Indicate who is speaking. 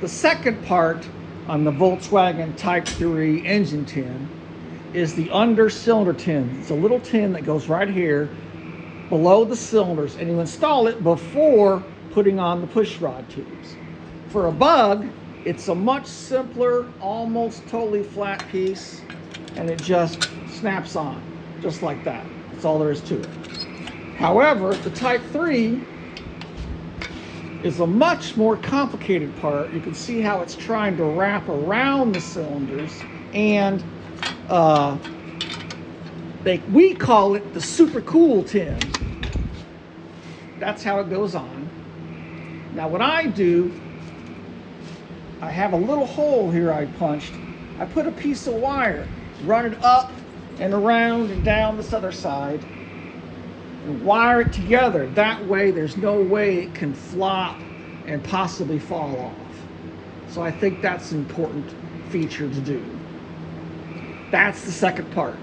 Speaker 1: The second part on the Volkswagen Type 3 engine tin is the under cylinder tin. It's a little tin that goes right here below the cylinders, and you install it before putting on the push rod tubes. For a Bug, it's a much simpler, almost totally flat piece, and it just snaps on, just like that. That's all there is to it. However, the Type 3 is a much more complicated part. You can see how it's trying to wrap around the cylinders, and we call it the super cool tin. That's how it goes on. Now what I do, I have a little hole here I punched. I put a piece of wire, run it up and around and down this other side, and wire it together. That way there's no way it can flop and possibly fall off. So I think that's an important feature to do. That's the second part.